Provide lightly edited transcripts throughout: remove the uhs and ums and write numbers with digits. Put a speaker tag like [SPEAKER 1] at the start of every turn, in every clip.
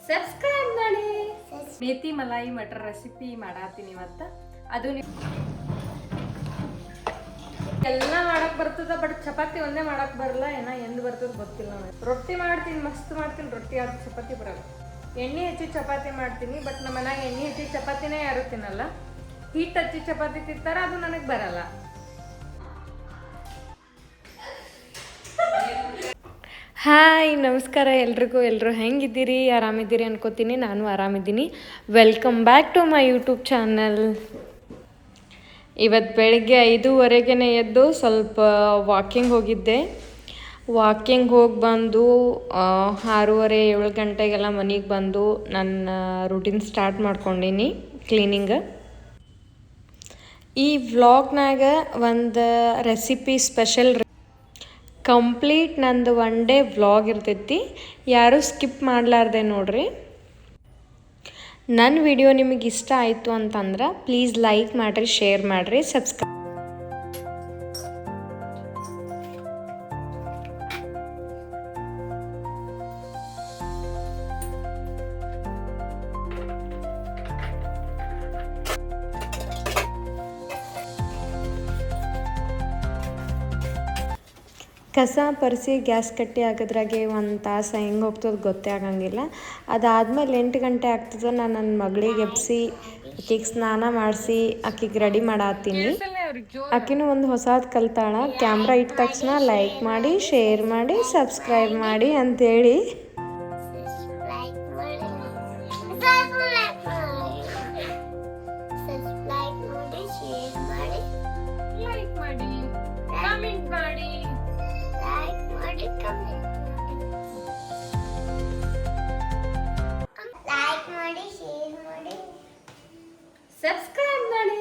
[SPEAKER 1] Subscribe ಮಾಡಿ. Methi malai matar recipe ಮಾಡಾತೀನಿ ಇವತ್ತು. ಅದು ಎಲ್ಲ ಮಾಡಕ್ ಬರ್ತದ, ಬಟ್ ಚಪಾತಿ ಒಂದೇ ಮಾಡಕ್ ಬರಲ್ಲ. ಏನೋ ಎಂದು ಬರ್ತದ ಗೊತ್ತಿಲ್ಲ. ರೊಟ್ಟಿ ಮಾಡ್ತೀನಿ, ಮಸ್ತ್ ಮಾಡ್ತೀನಿ ರೊಟ್ಟಿ, ಆದ್ರೆ ಚಪಾತಿ ಬರಲ್ಲ. ಎಣ್ಣೆ ಹಚ್ಚಿ ಚಪಾತಿ ಮಾಡ್ತೀನಿ, ಬಟ್ ನಮ್ಮ ಮನ್ಯಾಗ ಎಣ್ಣೆ ಹಚ್ಚಿ ಚಪಾತಿನೇ ಯಾರು ತಿನ್ನಲ್ಲ. ಹಿಟ್ಟು ಹಚ್ಚಿ ಚಪಾತಿ ತಿಂತಾರ, ಅದು ನನಗೆ ಬರಲ್ಲ. ಹಾಯ್, ನಮಸ್ಕಾರ ಎಲ್ರಿಗೂ. ಎಲ್ಲರೂ ಹೆಂಗಿದ್ದೀರಿ? ಆರಾಮಿದ್ದೀರಿ ಅನ್ಕೋತೀನಿ. ನಾನು ಆರಾಮಿದ್ದೀನಿ. Welcome back to my YouTube channel. ಇವತ್ತು ಬೆಳಿಗ್ಗೆ 5:15ಗೆ ಎದ್ದು ಸ್ವಲ್ಪ ವಾಕಿಂಗ್ ಹೋಗಿದ್ದೆ. ವಾಕಿಂಗ್ ಹೋಗಿ ಬಂದು 6:30-7 ಗಂಟೆಗೆಲ್ಲ ಮನೆಗೆ ಬಂದು ನನ್ನ ರೂಟೀನ್ ಸ್ಟಾರ್ಟ್ ಮಾಡ್ಕೊಂಡೀನಿ, ಕ್ಲೀನಿಂಗ್. ಈ ವ್ಲಾಗ್ನಾಗ ಒಂದು ರೆಸಿಪಿ ಸ್ಪೆಷಲ್ ಕಂಪ್ಲೀಟ್ ನಂದು 1 ಡೇ ವ್ಲಾಗ್ ಇರ್ತೈತಿ. ಯಾರೂ ಸ್ಕಿಪ್ ಮಾಡಲಾರ್ದೆ ನೋಡ್ರಿ. ನನ್ನ ವಿಡಿಯೋ ನಿಮಗೆ ಇಷ್ಟ ಆಯಿತು ಅಂತಂದ್ರೆ ಪ್ಲೀಸ್ ಲೈಕ್ ಮಾಡಿರಿ, ಶೇರ್ ಮಾಡಿರಿ, ಸಬ್ಸ್ಕ್ರೈಬ್. ಕಸ ಪರಿಸಿ ಗ್ಯಾಸ್ ಕಟ್ಟಿ ಹಾಕಿದ್ರಾಗೆ 1 ತಾಸು ಹೆಂಗೆ ಹೋಗ್ತದೆ ಗೊತ್ತೇ ಆಗಂಗಿಲ್ಲ. ಅದಾದಮೇಲೆ 8 ಗಂಟೆ ಆಗ್ತದೆ. ನಾನು ನನ್ನ ಮಗಳಿಗೆ ಎಬ್ಸಿ ಆಕಿಗೆ ಸ್ನಾನ ಮಾಡಿಸಿ ಆಕಿಗೆ ರೆಡಿ ಮಾಡತ್ತೀನಿ. ಆಕಿನೂ ಒಂದು ಹೊಸದು ಕಲ್ತಾಳ. ಕ್ಯಾಮ್ರಾ ಇಟ್ಟ ತಕ್ಷಣ ಲೈಕ್ ಮಾಡಿ, ಶೇರ್ ಮಾಡಿ, ಸಬ್ಸ್ಕ್ರೈಬ್ ಮಾಡಿ ಅಂಥೇಳಿ. ಸಬ್ಸ್ಕ್ರೈಬ್ ಮಾಡಿ.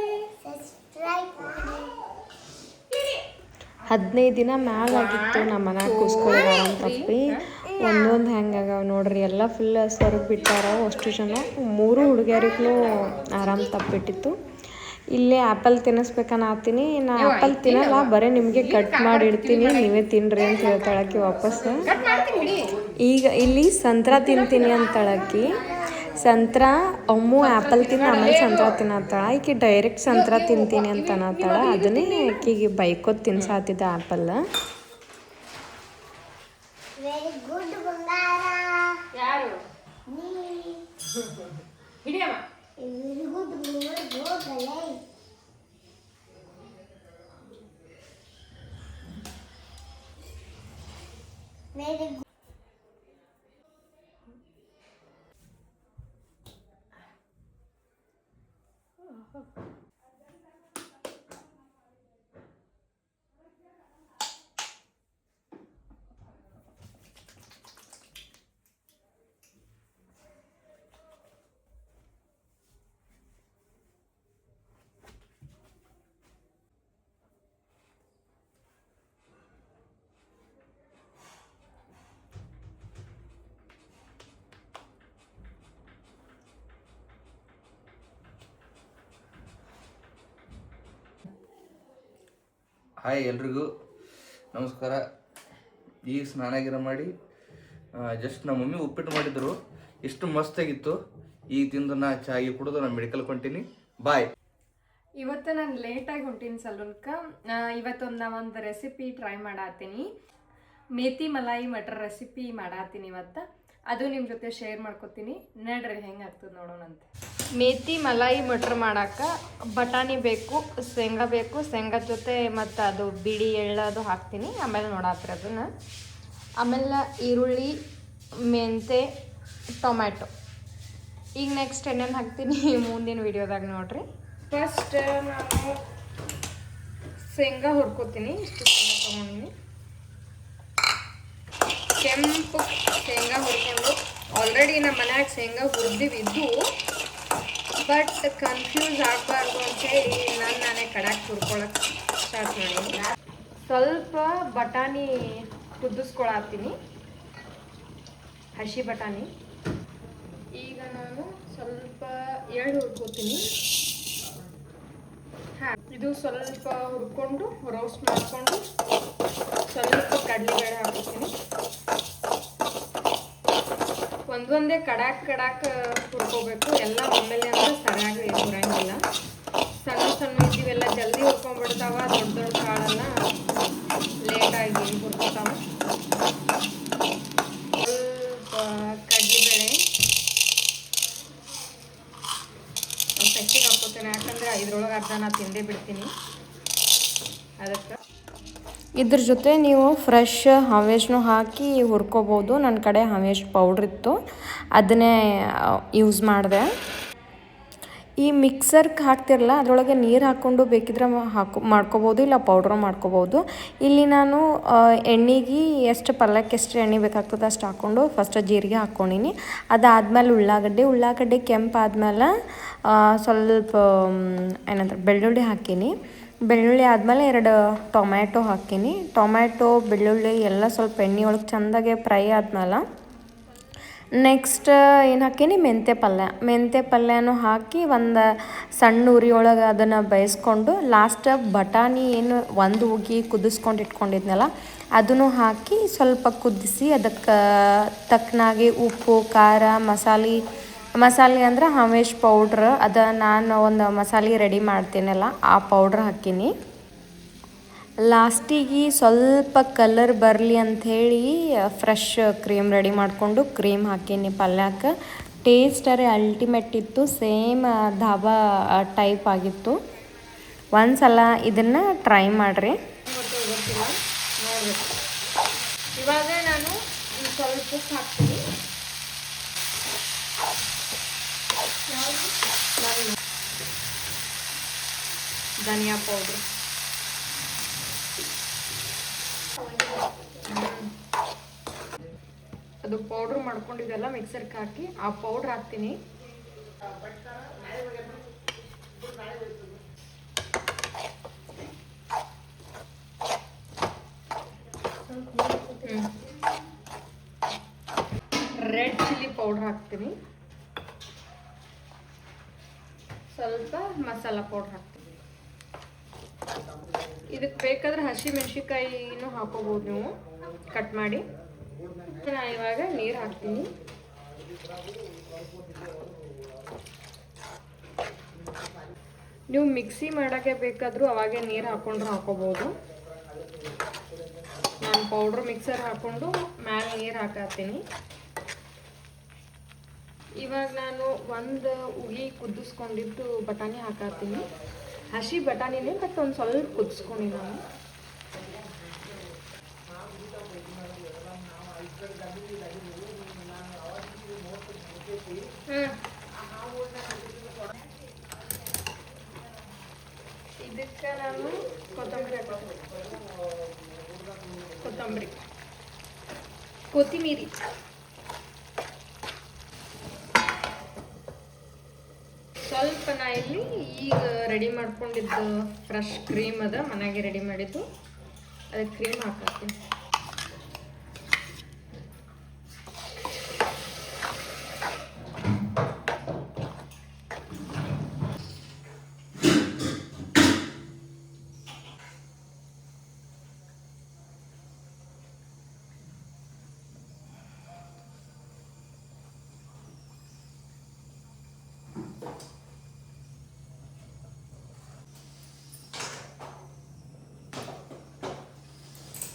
[SPEAKER 1] 15 ದಿನ ಮ್ಯಾಲಾಗಿತ್ತು ನಮ್ಮ ಮನ್ಯಾಗ ಕೂಸ್ಕೊಳ್ಳೋ ತಪ್ಪಿ. ಒಂದೊಂದು ಹೆಂಗಾಗವ ನೋಡ್ರಿ, ಎಲ್ಲ ಫುಲ್ ಸ್ವರ್ಗ ಬಿಟ್ಟಾರ. ಅಷ್ಟು ಜನ 3 ಹುಡುಗಿಯರಿಗೂ ಆರಾಮ್ ತಪ್ಪಿಟ್ಟಿತ್ತು. ಇಲ್ಲೇ ಆ್ಯಪಲ್ ತಿನ್ನಿಸ್ಬೇಕನ್ನತ್ತೀನಿ. ನಾ ಆ್ಯಪಲ್ ತಿನ್ನಲ್ಲ, ಬರೀ ನಿಮಗೆ ಕಟ್ ಮಾಡಿ ಇಡ್ತೀನಿ, ನೀವೇ ತಿನ್ನಿರಿ ಅಂತ ಹೇಳ್ತಾಳಕಿ ವಾಪಸ್. ಈಗ ಇಲ್ಲಿ ಸಂತ್ರ ತಿಂತೀನಿ ಅಂತಳಕಿ. ಸಂತ್ರ ಅಮ್ಮು ಆ್ಯಪಲ್ ತಿಂದು ಆಮೇಲೆ ಸಂತ್ರ ತಿನ್ನತ್ತಾಳ. ಈಕೆ ಡೈರೆಕ್ಟ್ ಸಂತ್ರ ತಿಂತೀನಿ ಅಂತ ಅನ್ನತ್ತಾಳ. ಅದನ್ನೇ ಆಕಿಗೆ ಬೈಕೋತ್ ತಿನ್ಸಾತಿದ್ದ ಆ್ಯಪಲ್.
[SPEAKER 2] ಹಾಯ್, ಎಲ್ರಿಗೂ ನಮಸ್ಕಾರ. ಈಗ ಸ್ನಾನ ಮಾಡಿ ಜಸ್ಟ್ ನಮ್ಮ ಮಮ್ಮಿ ಉಪ್ಪಿಟ್ಟು ಮಾಡಿದ್ರು, ಎಷ್ಟು ಮಸ್ತಾಗಿತ್ತು. ಈಗ ತಿಂದು ನಾ ಚಾಗಿ ಕುಡಿದು ನಾನು ಮೆಡಿಕಲ್ ಕೊಂಟೀನಿ. ಬಾಯ್.
[SPEAKER 1] ಇವತ್ತು ನಾನು ಲೇಟಾಗಿ ಹೊಂಟೀನಿ ಸಲೂನ್ಕ. ಇವತ್ತೊಂದು ರೆಸಿಪಿ ಟ್ರೈ ಮಾಡತ್ತೀನಿ. ಮೇಥಿ ಮಲಾಯಿ ಮಟರ್ ರೆಸಿಪಿ ಮಾಡತ್ತೀನಿ ಇವತ್ತು. ಅದು ನಿಮ್ಮ ಜೊತೆ ಶೇರ್ ಮಾಡ್ಕೊತೀನಿ. ನೋಡ್ರಿ ಹೆಂಗೆ ಆಗ್ತದೆ ನೋಡೋಣಂತೆ. ಮೇಥಿ ಮಲಾಯಿ ಮಟರ್ ಮಾಡೋಕೆ ಬಟಾಣಿ ಬೇಕು, ಶೇಂಗಾ ಬೇಕು. ಶೇಂಗಾ ಜೊತೆ ಮತ್ತು ಅದು ಬಿಡಿ ಎಳ್ಳದು ಹಾಕ್ತೀನಿ. ಆಮೇಲೆ ನೋಡತ್ರಿ ಅದನ್ನು. ಆಮೇಲೆ ಈರುಳ್ಳಿ, ಮೆಂತೆ, ಟೊಮ್ಯಾಟೊ. ಈಗ ನೆಕ್ಸ್ಟ್ ಏನೇನು ಹಾಕ್ತೀನಿ ಮುಂದಿನ ವಿಡಿಯೋದಾಗ ನೋಡ್ರಿ. ಫಸ್ಟ್ ನಾನು ಶೇಂಗಾ ಹುರ್ಕೋತೀನಿ. ಇಷ್ಟು ಶೇಂಗಾ ತೊಗೊಂಡಿನಿ. ಕೆಂಪು ಶೇಂಗಾ ಹುರ್ಕೊಂಡು, ಆಲ್ರೆಡಿ ನಮ್ಮ ಮನ್ಯಾಗ ಶೇಂಗಾ ಹುರಿದಿದ್ದು, ಬಟ್ ಕನ್ಫ್ಯೂಸ್ ಆಗಬಾರ್ದು ಅಂತೇಳಿ ನಾನೇ ಕಡಾಕ್ ಹುರ್ಕೊಳಕ್ಕೆ ಸ್ಟಾರ್ಟ್ ಮಾಡೀನಿ. ಸ್ವಲ್ಪ ಬಟಾಣಿ ಕುದಿಸ್ಕೊಳತ್ತೀನಿ, ಹಸಿ ಬಟಾಣಿ. ಈಗ ನಾನು ಸ್ವಲ್ಪ ಎಳ್ಳು ಹುರ್ಕೋತೀನಿ. ಇದು ಸ್ವಲ್ಪ ಹುರ್ಕೊಂಡು ರೋಸ್ಟ್ ಮಾಡಿಕೊಂಡು ಸ್ವಲ್ಪ ಕಡಲೆಬೇಳೆ ಹಾಕೋತೀನಿ. 1 ಒಂದೊಂದೇ ಕಡಾಕ್ ಹುರ್ಕೋಬೇಕು. ಎಲ್ಲ ಒಮ್ಮೆಲೆ ಅಂದ್ರೆ ಸರಿಯಾಗಿ ಹುರಂಗಿಲ್ಲ. ಸಣ್ಣ ಸಣ್ಣ ಇದ್ದೀವೆಲ್ಲ ಜಲ್ದಿ ಹುರ್ಕೊಂಡ್ಬಿಡ್ತಾವ. ದೊಡ್ಡ ದೊಡ್ಡ ಕಾಳೆಲ್ಲ ಲೇಟಾಗಿ ಹುರ್ಕೋತಾವ. ಸ್ವಲ್ಪ ಕಡಲೆಬೇಳೆ ಒಂದು ಸೆಟ್ಟಿಗೆ ಹಾಕ್ಕೋತೇನೆ, ಯಾಕಂದ್ರೆ ಇದ್ರೊಳಗೆ ಅರ್ಧ ನಾ ತಿಂದೇ ಬಿಡ್ತೀನಿ. ಅದಕ್ಕೆ ಇದ್ರ ಜೊತೆ ನೀವು ಫ್ರೆಶ್ ಹಾವೇಜ್ನೂ ಹಾಕಿ ಹುರ್ಕೋಬೋದು. ನನ್ನ ಕಡೆ ಹಾವೇಜ್ ಪೌಡ್ರ್ ಇತ್ತು, ಅದನ್ನೇ ಯೂಸ್ ಮಾಡಿದೆ. ಈ ಮಿಕ್ಸರ್ಗೆ ಹಾಕ್ತಿರಲ್ಲ ಅದರೊಳಗೆ ನೀರು ಹಾಕ್ಕೊಂಡು ಬೇಕಿದ್ರೆ ಮಾಡ್ಕೋಬೋದು, ಇಲ್ಲ ಪೌಡ್ರ್ ಮಾಡ್ಕೋಬೋದು. ಇಲ್ಲಿ ನಾನು ಎಣ್ಣೆಗೆ ಎಷ್ಟು ಪಲ್ಯಕ್ಕೆ ಎಷ್ಟು ಎಣ್ಣೆ ಬೇಕಾಗ್ತದೆ ಅಷ್ಟು ಹಾಕ್ಕೊಂಡು ಫಸ್ಟ್ ಜೀರಿಗೆ ಹಾಕ್ಕೊಂಡಿನಿ. ಅದಾದ್ಮೇಲೆ ಉಳ್ಳಾಗಡ್ಡೆ ಕೆಂಪಾದ್ಮೇಲೆ ಸ್ವಲ್ಪ ಏನಂದ್ರೆ ಬೆಳ್ಳುಳ್ಳಿ ಹಾಕೀನಿ. ಬೆಳ್ಳುಳ್ಳಿ ಆದಮೇಲೆ 2 ಟೊಮ್ಯಾಟೊ ಹಾಕೀನಿ. ಟೊಮ್ಯಾಟೊ ಬೆಳ್ಳುಳ್ಳಿ ಎಲ್ಲ ಸ್ವಲ್ಪ ಎಣ್ಣೆ ಒಳಗೆ ಚೆಂದಾಗೆ ಫ್ರೈ ಆದ್ಮೇಲೆ ನೆಕ್ಸ್ಟ್ ಏನು ಹಾಕೀನಿ, ಮೆಂತ್ಯ ಪಲ್ಯನೂ ಹಾಕಿ ಒಂದು ಸಣ್ಣ ಉರಿ ಒಳಗೆ ಅದನ್ನು ಬೇಯಿಸ್ಕೊಂಡು ಲಾಸ್ಟ್ ಬಟಾಣಿ ಏನು ಒಂದು ಉಗಿ ಕುದಿಸ್ಕೊಂಡು ಇಟ್ಕೊಂಡಿದ್ನಲ್ಲ ಅದನ್ನು ಹಾಕಿ ಸ್ವಲ್ಪ ಕುದಿಸಿ ಅದಕ್ಕೆ ತಕ್ಕನಾಗಿ ಉಪ್ಪು ಖಾರ ಮಸಾಲೆ ಅಂದ್ರೆ ಹಾವೇಜ್ ಪೌಡ್ರ್, ನಾನು ಒಂದು ಮಸಾಲೆ ರೆಡಿ ಮಾಡ್ತೀನಲ್ಲ ಆ ಪೌಡ್ರ್ ಹಾಕೀನಿ. ಲಾಸ್ಟಿಗೆ ಸ್ವಲ್ಪ ಕಲರ್ ಬರಲಿ ಅಂಥೇಳಿ ಫ್ರೆಶ್ ಕ್ರೀಮ್ ರೆಡಿ ಮಾಡಿಕೊಂಡು ಕ್ರೀಮ್ ಹಾಕೀನಿ ಪಲ್ಯಕ್ಕೆ. ಟೇಸ್ಟರೇ ಅಲ್ಟಿಮೇಟ್ ಇತ್ತು, ಸೇಮ್ ಧಾಬಾ ಟೈಪ್ ಆಗಿತ್ತು. ಒಂದ್ಸಲ ಇದನ್ನು ಟ್ರೈ ಮಾಡಿರಿ. ಗೊತ್ತಿಲ್ಲ ನೋಡಬೇಕು. ಇವಾಗ ನಾನು ಸ್ವಲ್ಪ ಉಪ್ಪು ಹಾಕ್ತೀನಿ. ಧನಿಯಾ ಪೌಡ್ರ್, ಅದು ಪೌಡ್ರ್ ಮಾಡ್ಕೊಂಡಿದ್ದೆಲ್ಲ ಮಿಕ್ಸರ್ಗೆ ಹಾಕಿ ಆ ಪೌಡ್ರ್ ಹಾಕ್ತೀನಿ. ರೆಡ್ ಚಿಲ್ಲಿ ಪೌಡ್ರ್ ಹಾಕ್ತೀನಿ. ಸ್ವಲ್ಪ ಮಸಾಲ ಪೌಡ್ರ್ ಹಾಕ್ತೀನಿ. ಇದಕ್ಕೆ ಬೇಕಾದ್ರೆ ಹಸಿ ಮೆಣಸಿನ್ಕಾಯಿನೂ ಹಾಕೋಬೋದು ನೀವು ಕಟ್ ಮಾಡಿ. ನಾನು ಇವಾಗ ನೀರು ಹಾಕ್ತೀನಿ. ನೀವು ಮಿಕ್ಸಿ ಮಾಡೋಕ್ಕೆ ಬೇಕಾದರೂ ಅವಾಗೆ ನೀರು ಹಾಕ್ಕೊಂಡ್ರೆ ಹಾಕೋಬೋದು. ನಾನು ಪೌಡ್ರ್ ಮಿಕ್ಸರ್ ಹಾಕ್ಕೊಂಡು ಮ್ಯಾಲೆ ನೀರು ಹಾಕತ್ತೀನಿ. ಇವಾಗ ನಾನು ಒಂದು ಉಗಿ ಕುದಿಸ್ಕೊಂಡಿದ್ದು ಬಟಾಣಿ ಹಾಕತ್ತೀನಿ. ಹಸಿ ಬಟಾಣಿನೇ ಬಟ್ ಒಂದು ಸ್ವಲ್ಪ ಕುದಿಸ್ಕೊಂಡು ನಾನು ಇದಕ್ಕೆ ನಾನು ಕೊತ್ತಿಮೀರಿ ಸ್ವಲ್ಪ ನಾ ಇಲ್ಲಿ ಈಗ ರೆಡಿ ಮಾಡ್ಕೊಂಡಿದ್ದು ಫ್ರೆಶ್ ಕ್ರೀಮ್ ಅದ ಮನೆಗೆ ರೆಡಿ ಮಾಡಿದ್ದು, ಅದಕ್ಕೆ ಕ್ರೀಮ್ ಹಾಕತ್ತೀನಿ.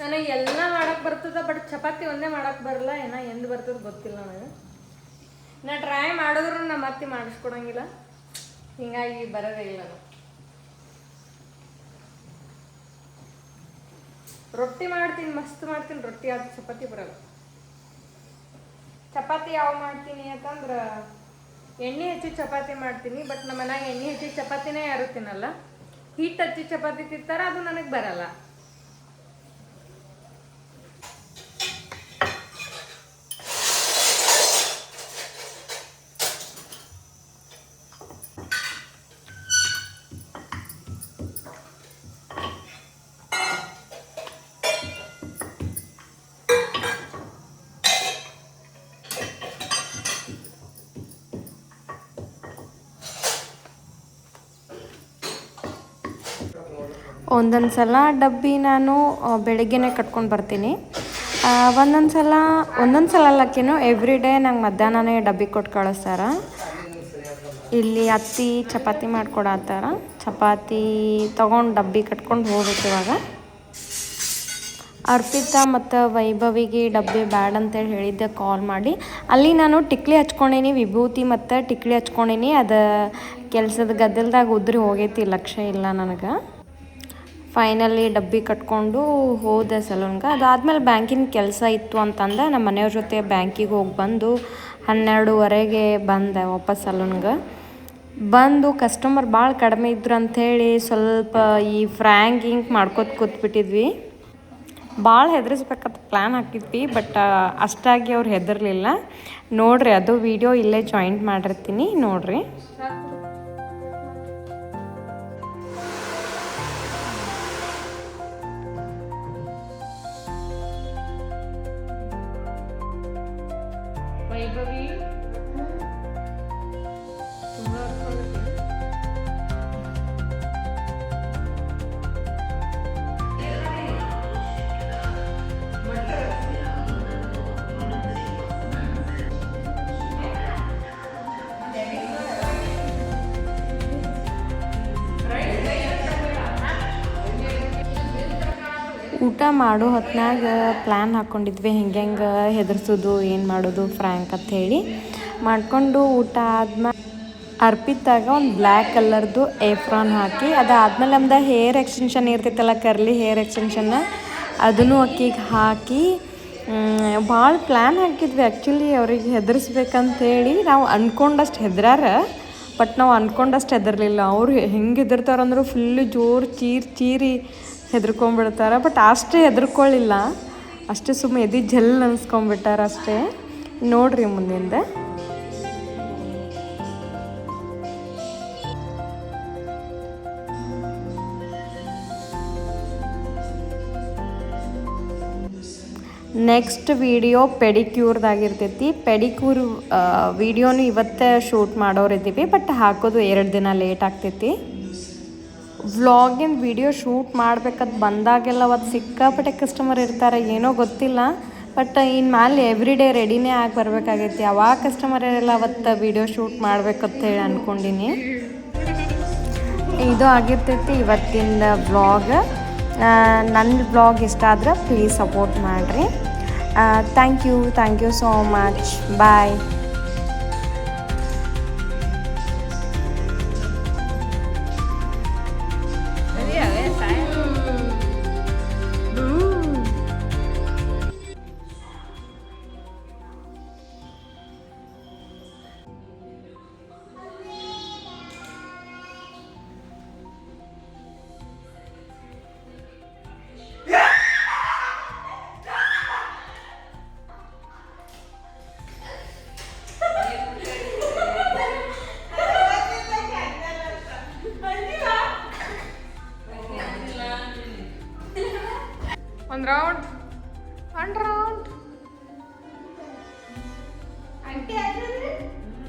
[SPEAKER 1] ನನಗೆ ಎಲ್ಲ ಮಾಡಕ್ಕೆ ಬರ್ತದೆ, ಬಟ್ ಚಪಾತಿ ಒಂದೇ ಮಾಡಕ್ಕೆ ಬರಲ್ಲ. ಏನೋ ಎಂದು ಬರ್ತದೆ ಗೊತ್ತಿಲ್ಲ ನನಗೆ. ನಾ ಟ್ರೈ ಮಾಡಿದ್ರು ನಮ್ಮ ಅತ್ತೆ ಮಾಡಿಸ್ಕೊಡಂಗಿಲ್ಲ, ಹಿಂಗಾಗಿ ಬರೋದೇ ಇಲ್ಲ. ರೊಟ್ಟಿ ಮಾಡ್ತೀನಿ, ಮಸ್ತ್ ಮಾಡ್ತೀನಿ ರೊಟ್ಟಿ, ಅದು ಚಪಾತಿ ಬರಲ್ಲ. ಚಪಾತಿ ಯಾವ ಮಾಡ್ತೀನಿ ಅಂತಂದ್ರೆ ಎಣ್ಣೆ ಹಚ್ಚಿ ಚಪಾತಿ ಮಾಡ್ತೀನಿ, ಬಟ್ ನಮ್ಮ ಮನ್ಯಾಗ ಎಣ್ಣೆ ಹಚ್ಚಿ ಚಪಾತಿನೇ ಯಾರು ತಿನ್ನಲ್ಲ. ಹಿಟ್ಟು ಹಚ್ಚಿ ಚಪಾತಿ ತಿಂತಾರೆ, ಅದು ನನಗೆ ಬರಲ್ಲ. ಒಂದೊಂದು ಸಲ ಡಬ್ಬಿ ನಾನು ಬೆಳಗ್ಗೆನೇ ಕಟ್ಕೊಂಡು ಬರ್ತೀನಿ. ಒಂದೊಂದು ಸಲ ಅಲ್ಲಕ್ಕೇನು ಎವ್ರಿ ಡೇ ನಂಗೆ ಮಧ್ಯಾಹ್ನನೇ ಡಬ್ಬಿ ಕೊಟ್ಟು ಕಳಿಸ್ತಾರ. ಇಲ್ಲಿ ಅತ್ತಿ ಚಪಾತಿ ಮಾಡ್ಕೊಡತ್ತಾರ. ಚಪಾತಿ ತೊಗೊಂಡು ಡಬ್ಬಿ ಕಟ್ಕೊಂಡು ಹೋಗ್ಬೇಕು ಇವಾಗ. ಅರ್ಪಿತಾ ಮತ್ತು ವೈಭವಿಗೆ ಡಬ್ಬಿ ಬ್ಯಾಡ್ ಅಂತೇಳಿ ಹೇಳಿದ್ದೆ ಕಾಲ್ ಮಾಡಿ. ಅಲ್ಲಿ ನಾನು ಟಿಕ್ಲಿ ಹಚ್ಕೊಂಡೀನಿ, ವಿಭೂತಿ ಮತ್ತು ಟಿಕ್ಲಿ ಹಚ್ಕೊಂಡೀನಿ. ಅದು ಕೆಲಸದ ಗದ್ದಲ್ದಾಗ ಉದ್ರಿ ಹೋಗೈತಿ, ಲಕ್ಷ್ಯ ಇಲ್ಲ ನನಗೆ. ಫೈನಲಿ ಡಬ್ಬಿ ಕಟ್ಕೊಂಡು ಹೋದೆ ಸಲೂನ್ಗೆ. ಅದಾದಮೇಲೆ ಬ್ಯಾಂಕಿನ ಕೆಲಸ ಇತ್ತು ಅಂತಂದೆ. ನಮ್ಮ ಮನೆಯವ್ರ ಜೊತೆ ಬ್ಯಾಂಕಿಗೆ ಹೋಗಿ ಬಂದು 12:30ಗೆ ಬಂದೆ ವಾಪಸ್ ಸಲೂನ್ಗೆ. ಬಂದು ಕಸ್ಟಮರ್ ಭಾಳ ಕಡಿಮೆ ಇದ್ರು ಅಂಥೇಳಿ ಸ್ವಲ್ಪ ಈ ಫ್ರ್ಯಾಂಕಿಂಗ್ ಮಾಡ್ಕೋತ ಕೂತ್ಬಿಟ್ಟಿದ್ವಿ. ಭಾಳ ಹೆದರಿಸ್ಬೇಕಂತ ಪ್ಲ್ಯಾನ್ ಹಾಕಿದ್ವಿ, ಬಟ್ ಅಷ್ಟಾಗಿ ಅವ್ರು ಹೆದರ್ಲಿಲ್ಲ. ನೋಡಿರಿ, ಅದು ವಿಡಿಯೋ ಇಲ್ಲೇ ಜಾಯಿಂಟ್ ಮಾಡಿರ್ತೀನಿ, ನೋಡಿರಿ. ವೈಭವಿ ಊಟ ಮಾಡೋ ಹೊತ್ನಾಗ ಪ್ಲ್ಯಾನ್ ಹಾಕ್ಕೊಂಡಿದ್ವಿ, ಹೆಂಗೆ ಹೆದರ್ಸೋದು, ಏನು ಮಾಡೋದು ಫ್ರ್ಯಾಂಕ್ ಅಂತ ಹೇಳಿ ಮಾಡಿಕೊಂಡು. ಊಟ ಆದ್ಮೇಲೆ ಅರ್ಪಿತಾಗ ಒಂದು ಬ್ಲ್ಯಾಕ್ ಕಲರ್ದು ಏಫ್ರಾನ್ ಹಾಕಿ, ಅದಾದಮೇಲೆ ನಮ್ದು ಹೇರ್ ಎಕ್ಸ್ಟೆನ್ಷನ್ ಇರ್ತೈತಲ್ಲ, ಕರ್ಲಿ ಹೇರ್ ಎಕ್ಸ್ಟೆನ್ಷನ್ನ, ಅದನ್ನು ಅಕ್ಕಿಗೆ ಹಾಕಿ ಭಾಳ ಪ್ಲ್ಯಾನ್ ಹಾಕಿದ್ವಿ. ಆ್ಯಕ್ಚುಲಿ ಅವ್ರಿಗೆ ಹೆದರ್ಸ್ಬೇಕಂತೇಳಿ ನಾವು ಅಂದ್ಕೊಂಡಷ್ಟು ಹೆದ್ರಾರ, ಬಟ್ ನಾವು ಅಂದ್ಕೊಂಡಷ್ಟು ಹೆದರ್ಲಿಲ್ಲ. ಅವ್ರು ಹೆಂಗೆ ಹೆದರ್ತಾರಂದ್ರೆ ಫುಲ್ಲು ಜೋರು ಚೀರಿ ಹೆದರ್ಕೊಂಡ್ಬಿಡ್ತಾರೆ. ಬಟ್ ಅಷ್ಟೇ ಹೆದರ್ಕೊಳ್ಳಿಲ್ಲ, ಅಷ್ಟೇ ಸುಮ್ಮನೆ ಎದೆ ಜಲ್ ಅನ್ಸ್ಕೊಂಡ್ಬಿಟ್ಟಾರ ಅಷ್ಟೇ. ನೋಡ್ರಿ ಮುಂದಿಂದ. ನೆಕ್ಸ್ಟ್ ವಿಡಿಯೋ ಪೆಡಿಕ್ಯೂರ್ದಾಗಿರ್ತೈತಿ. ಪೆಡಿಕ್ಯೂರ್ ವಿಡಿಯೋನು ಇವತ್ತೇ ಶೂಟ್ ಮಾಡೋರಿದ್ದೀವಿ, ಬಟ್ ಹಾಕೋದು 2 ದಿನ ಲೇಟ್ ಆಗ್ತೈತಿ. ವ್ಲಾಗಿನ ವಿಡಿಯೋ ಶೂಟ್ ಮಾಡ್ಬೇಕಂತ ಬಂದಾಗೆಲ್ಲ ಅವತ್ತು ಸಿಕ್ಕಾಪಟ್ಟೆ ಕಸ್ಟಮರ್ ಇರ್ತಾರೆ, ಏನೋ ಗೊತ್ತಿಲ್ಲ. ಬಟ್ ಇನ್ನು ಮೇಲೆ ಎವ್ರಿ ಡೇ ರೆಡಿನೇ ಆಗಿ ಬರಬೇಕಾಗೈತಿ. ಅವಾಗ ಕಸ್ಟಮರ್ ಇರಲ್ಲ, ಅವತ್ತು ವಿಡಿಯೋ ಶೂಟ್ ಮಾಡ್ಬೇಕಂತ ಹೇಳಿ ಅಂದ್ಕೊಂಡಿನಿ. ಇದು ಆಗಿರ್ತೈತಿ ಇವತ್ತಿನ ವ್ಲಾಗ್. ನನ್ನ ವ್ಲಾಗ್ ಇಷ್ಟ ಆದ್ರೆ ಪ್ಲೀಸ್ ಸಪೋರ್ಟ್ ಮಾಡಿರಿ. Thank you so much. Bye. ಒಂದು ರೌಂಡ್ ಆಂಟಿ